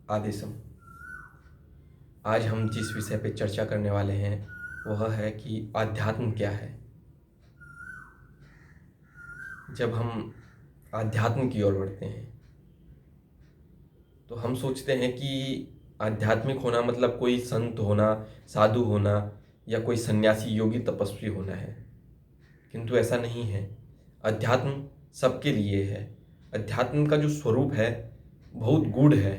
आदेशम। आज हम जिस विषय पे चर्चा करने वाले हैं वह है कि आध्यात्म क्या है। जब हम आध्यात्म की ओर बढ़ते हैं तो हम सोचते हैं कि आध्यात्मिक होना मतलब कोई संत होना, साधु होना या कोई सन्यासी, योगी, तपस्वी होना है, किंतु ऐसा नहीं है। अध्यात्म सबके लिए है। अध्यात्म का जो स्वरूप है बहुत गूढ़ है।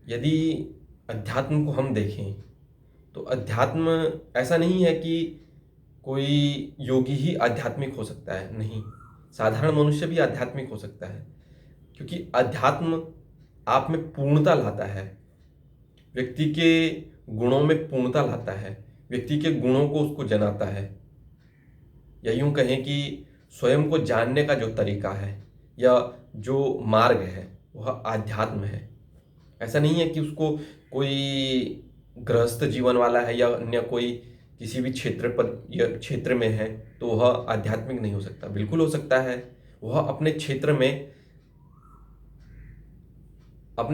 यदि अध्यात्म को हम देखें तो अध्यात्म ऐसा नहीं है कि कोई योगी ही आध्यात्मिक हो सकता है, नहीं, साधारण मनुष्य भी आध्यात्मिक हो सकता है, क्योंकि अध्यात्म आप में पूर्णता लाता है, व्यक्ति के गुणों में पूर्णता लाता है, व्यक्ति के गुणों को उसको जनाता है, या यूं कहें कि स्वयं को जानने का जो तरीका है या जो मार्ग है वह आध्यात्म है। ऐसा नहीं है कि उसको कोई गृहस्थ जीवन वाला है या अन्य कोई किसी भी क्षेत्र पर या क्षेत्र में है तो वह आध्यात्मिक नहीं हो सकता। बिल्कुल हो सकता है। वह अपने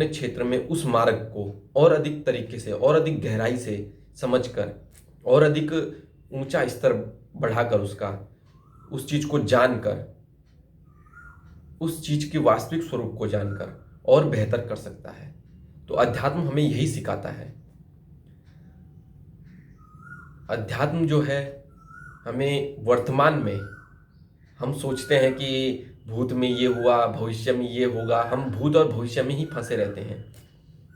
क्षेत्र में उस मार्ग को और अधिक तरीके से और अधिक गहराई से समझकर और अधिक ऊंचा स्तर बढ़ाकर उस चीज को जानकर, उस चीज के वास्तविक स्वरूप को जानकर और बेहतर कर सकता है। तो अध्यात्म हमें यही सिखाता है। अध्यात्म जो है हमें वर्तमान में, हम सोचते हैं कि भूत में ये हुआ, भविष्य में ये होगा, हम भूत और भविष्य में ही फंसे रहते हैं,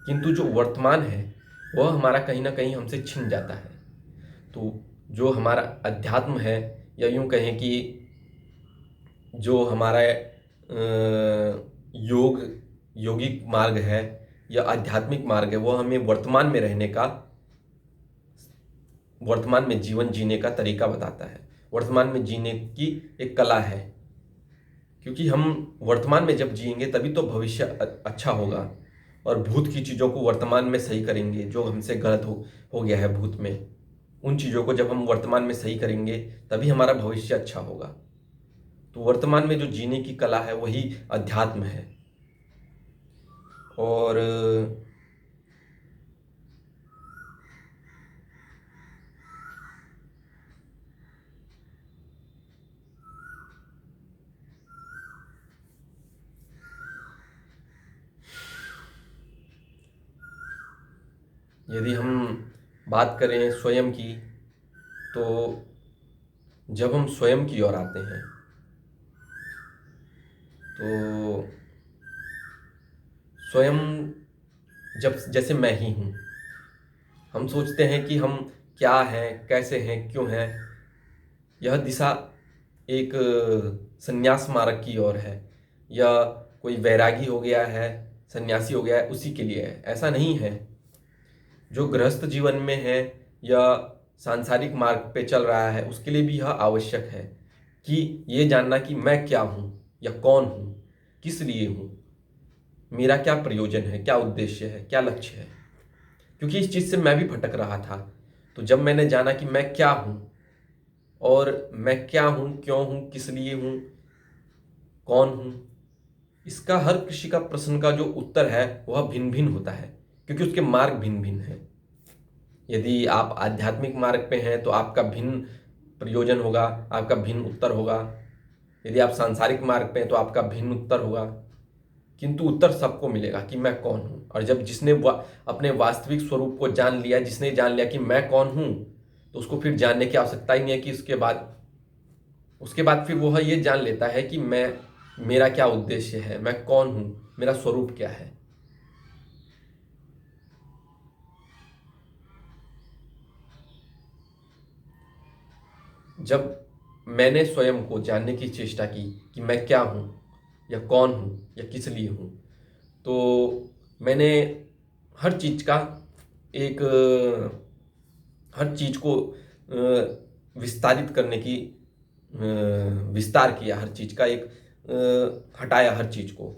किंतु जो वर्तमान है वह हमारा कहीं ना कहीं हमसे छिन जाता है। तो जो हमारा अध्यात्म है, या यूं कहें कि जो हमारा योगिक मार्ग है या आध्यात्मिक मार्ग है, वो हमें वर्तमान में जीवन जीने का तरीका बताता है, वर्तमान में जीने की एक कला है। क्योंकि हम वर्तमान में जब जिएंगे तभी तो भविष्य अच्छा होगा, और भूत की चीज़ों को वर्तमान में सही करेंगे। जो हमसे गलत हो गया है भूत में, उन चीज़ों को जब हम वर्तमान में सही करेंगे तभी हमारा भविष्य अच्छा होगा। तो वर्तमान में जो जीने की कला है वही अध्यात्म है। और यदि हम बात करें स्वयं की, तो जब हम स्वयं की ओर आते हैं तो स्वयं, जब जैसे मैं ही हूँ, हम सोचते हैं कि हम क्या हैं, कैसे हैं, क्यों हैं। यह दिशा एक संन्यास मार्ग की ओर है, या कोई वैरागी हो गया है, सन्यासी हो गया है, उसी के लिए है। ऐसा नहीं है। जो गृहस्थ जीवन में है या सांसारिक मार्ग पे चल रहा है उसके लिए भी यह आवश्यक है कि ये जानना कि मैं क्या हूँ या कौन हूँ, किस लिए हूँ, मेरा क्या प्रयोजन है, क्या उद्देश्य है, क्या लक्ष्य है। क्योंकि इस चीज़ से मैं भी भटक रहा था। तो जब मैंने जाना कि मैं क्या हूँ, और मैं क्या हूँ, क्यों हूँ, किस लिए हूँ, कौन हूँ, इसका हर किसी का प्रश्न का जो उत्तर है वह भिन्न भिन्न होता है, क्योंकि उसके मार्ग भिन्न भिन्न हैं। यदि आप आध्यात्मिक मार्ग पे हैं तो आपका भिन्न प्रयोजन होगा, आपका भिन्न उत्तर होगा। यदि आप सांसारिक मार्ग पे हैं तो आपका भिन्न उत्तर होगा, किंतु उत्तर सबको मिलेगा कि मैं कौन हूँ। और जब जिसने अपने वास्तविक स्वरूप को जान लिया, जिसने जान लिया कि मैं कौन हूँ, तो उसको फिर जानने की आवश्यकता ही नहीं है कि उसके बाद फिर वह ये जान लेता है कि मेरा क्या उद्देश्य है, मैं कौन हूँ, मेरा स्वरूप क्या है। जब मैंने स्वयं को जानने की चेष्टा की कि मैं क्या हूँ या कौन हूँ या किस लिए हूँ, तो मैंने हर चीज़ का एक हर चीज़ को विस्तारित करने की विस्तार किया, हर चीज़ का एक हटाया हर चीज़ को,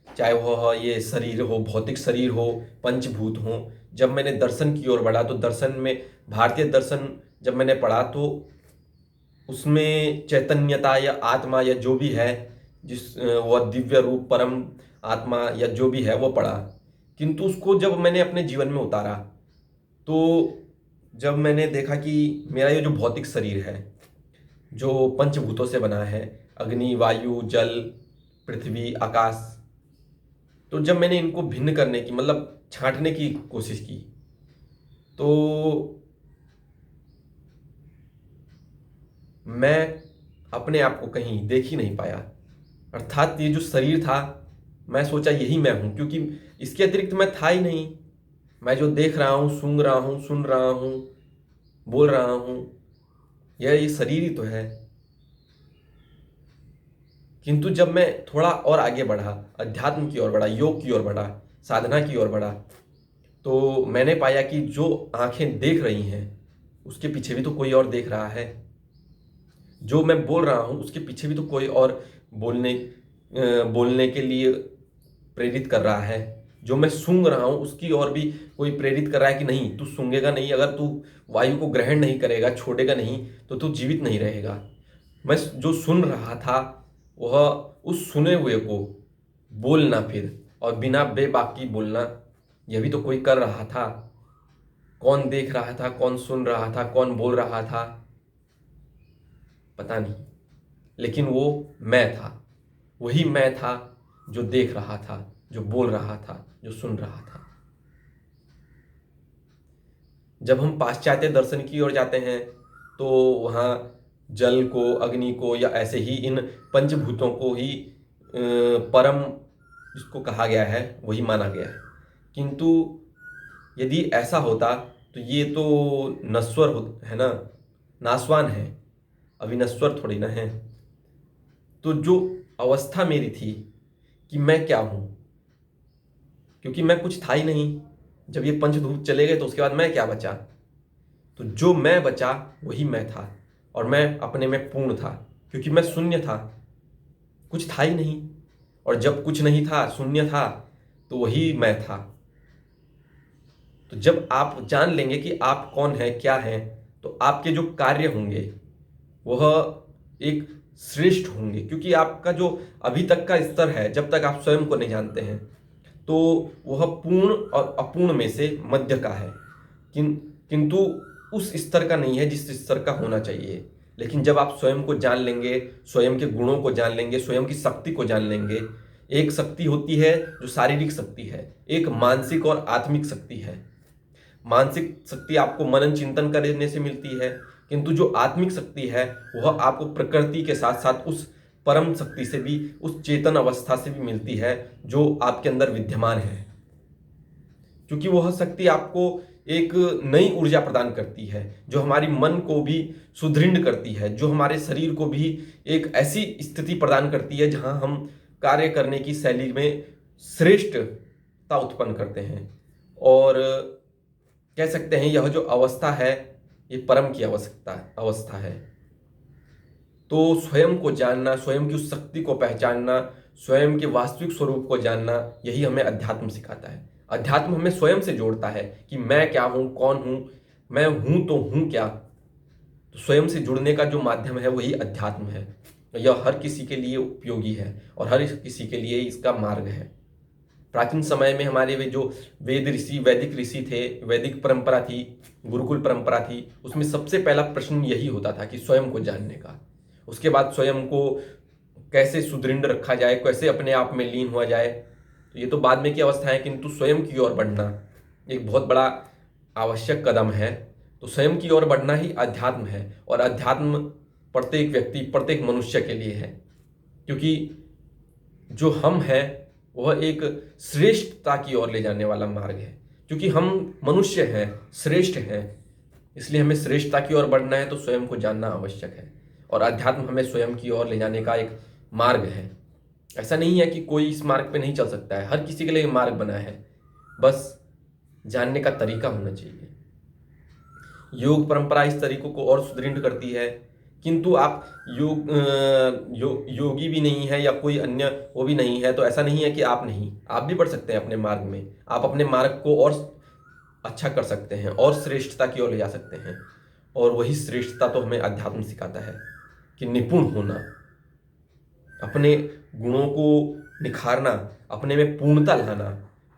चाहे वह ये शरीर हो, भौतिक शरीर हो, पंचभूत हो। जब मैंने दर्शन की ओर बढ़ा तो दर्शन में, भारतीय दर्शन जब मैंने पढ़ा तो उसमें चैतन्यता या आत्मा या जो भी है, वह दिव्य रूप परम आत्मा या जो भी है वो पढ़ा, किंतु उसको जब मैंने अपने जीवन में उतारा तो जब मैंने देखा कि मेरा ये जो भौतिक शरीर है जो पंचभूतों से बना है, अग्नि, वायु, जल, पृथ्वी, आकाश, तो जब मैंने इनको भिन्न करने की मतलब छांटने की कोशिश की तो मैं अपने आप को कहीं देख ही नहीं पाया। अर्थात ये जो शरीर था, मैं सोचा यही मैं हूं, क्योंकि इसके अतिरिक्त मैं था ही नहीं। मैं जो देख रहा हूं, सूंघ रहा हूं, सुन रहा हूं, बोल रहा हूं, यह ये शरीर ही तो है। किंतु जब मैं थोड़ा और आगे बढ़ा, अध्यात्म की ओर बढ़ा, योग की ओर बढ़ा, साधना की ओर बढ़ा, तो मैंने पाया कि जो आंखें देख रही हैं उसके पीछे भी तो कोई और देख रहा है। जो मैं बोल रहा हूं उसके पीछे भी तो कोई और बोलने के लिए प्रेरित कर रहा है। जो मैं सूंघ रहा हूं उसकी ओर भी कोई प्रेरित कर रहा है कि नहीं, तू सूंघेगा नहीं, अगर तू वायु को ग्रहण नहीं करेगा, छोड़ेगा नहीं, तो तू जीवित नहीं रहेगा। मैं जो सुन रहा था वह उस सुने हुए को बोलना फिर, और बिना बेबाकी बोलना, यह भी तो कोई कर रहा था। कौन देख रहा था, कौन सुन रहा था, कौन बोल रहा था, पता नहीं, लेकिन वो मैं था। वही मैं था जो देख रहा था, जो बोल रहा था, जो सुन रहा था। जब हम पाश्चात्य दर्शन की ओर जाते हैं तो वहाँ जल को, अग्नि को, या ऐसे ही इन पंचभूतों को ही परम जिसको कहा गया है वही माना गया है। किंतु यदि ऐसा होता तो ये तो नश्वर है ना, नासवान है, अविनश्वर थोड़ी ना है। तो जो अवस्था मेरी थी कि मैं क्या हूं, क्योंकि मैं कुछ था ही नहीं। जब ये पंचभूत चले गए तो उसके बाद मैं क्या बचा? तो जो मैं बचा वही मैं था, और मैं अपने में पूर्ण था, क्योंकि मैं शून्य था, कुछ था ही नहीं। और जब कुछ नहीं था, शून्य था, तो वही मैं था। तो जब आप जान लेंगे कि आप कौन है, क्या है, तो आपके जो कार्य होंगे वह एक श्रेष्ठ होंगे, क्योंकि आपका जो अभी तक का स्तर है, जब तक आप स्वयं को नहीं जानते हैं, तो वह पूर्ण और अपूर्ण में से मध्य का है। किंतु उस स्तर का नहीं है जिस स्तर का होना चाहिए। लेकिन जब आप स्वयं को जान लेंगे, स्वयं के गुणों को जान लेंगे, स्वयं की शक्ति को जान लेंगे, एक शक्ति होती है जो शारीरिक शक्ति है, एक मानसिक और आत्मिक शक्ति है। मानसिक शक्ति आपको मनन चिंतन करने से मिलती है, किंतु जो आत्मिक शक्ति है वह आपको प्रकृति के साथ साथ उस परम शक्ति से भी, उस चेतन अवस्था से भी मिलती है जो आपके अंदर विद्यमान है। क्योंकि वह शक्ति आपको एक नई ऊर्जा प्रदान करती है, जो हमारी मन को भी सुदृढ़ करती है, जो हमारे शरीर को भी एक ऐसी स्थिति प्रदान करती है जहां हम कार्य करने की शैली में श्रेष्ठता उत्पन्न करते हैं। और कह सकते हैं यह जो अवस्था है ये परम की अवस्था है। तो स्वयं को जानना, स्वयं की उस शक्ति को पहचानना, स्वयं के वास्तविक स्वरूप को जानना, यही हमें अध्यात्म सिखाता है। अध्यात्म हमें स्वयं से जोड़ता है कि मैं क्या हूं, कौन हूं, मैं हूं तो हूं क्या। तो स्वयं से जुड़ने का जो माध्यम है वही अध्यात्म है। यह हर किसी के लिए उपयोगी है और हर किसी के लिए इसका मार्ग है। प्राचीन समय में हमारे वे जो वेद ऋषि, वैदिक ऋषि थे, वैदिक परंपरा थी, गुरुकुल परंपरा थी, उसमें सबसे पहला प्रश्न यही होता था कि स्वयं को जानने का। उसके बाद स्वयं को कैसे सुदृढ़ रखा जाए, कैसे अपने आप में लीन हुआ जाए, तो ये तो बाद में की अवस्था है, किंतु स्वयं की ओर बढ़ना एक बहुत बड़ा आवश्यक कदम है। तो स्वयं की ओर बढ़ना ही अध्यात्म है, और अध्यात्म प्रत्येक व्यक्ति, प्रत्येक मनुष्य के लिए है, क्योंकि जो हम हैं वह एक श्रेष्ठता की ओर ले जाने वाला मार्ग है। क्योंकि हम मनुष्य हैं, श्रेष्ठ हैं, इसलिए हमें श्रेष्ठता की ओर बढ़ना है, तो स्वयं को जानना आवश्यक है। और अध्यात्म हमें स्वयं की ओर ले जाने का एक मार्ग है। ऐसा नहीं है कि कोई इस मार्ग पे नहीं चल सकता है, हर किसी के लिए मार्ग बना है, बस जानने का तरीका होना चाहिए। योग परंपरा इस तरीकों को और सुदृढ़ करती है। किंतु आप योगी भी नहीं है या कोई अन्य वो भी नहीं है, तो ऐसा नहीं है कि आप नहीं, आप भी बढ़ सकते हैं अपने मार्ग में। आप अपने मार्ग को और अच्छा कर सकते हैं और श्रेष्ठता की ओर ले जा सकते हैं। और वही श्रेष्ठता तो हमें अध्यात्म सिखाता है कि निपुण होना। अपने गुणों को निखारना, अपने में पूर्णता लाना।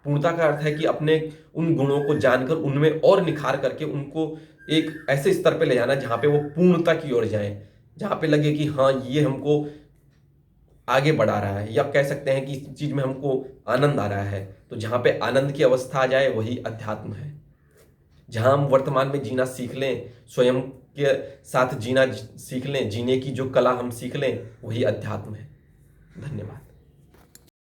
पूर्णता का अर्थ है कि अपने उन गुणों को जानकर उनमें और निखार करके उनको एक ऐसे स्तर पे ले जाना जहाँ पे वो पूर्णता की ओर जाएँ, जहाँ पे लगे कि हाँ, ये हमको आगे बढ़ा रहा है, या आप कह सकते हैं कि इस चीज़ में हमको आनंद आ रहा है। तो जहाँ पे आनंद की अवस्था आ जाए वही अध्यात्म है। जहाँ हम वर्तमान में जीना सीख लें, स्वयं के साथ जीना सीख लें, जीने की जो कला हम सीख लें, वही अध्यात्म है। धन्यवाद।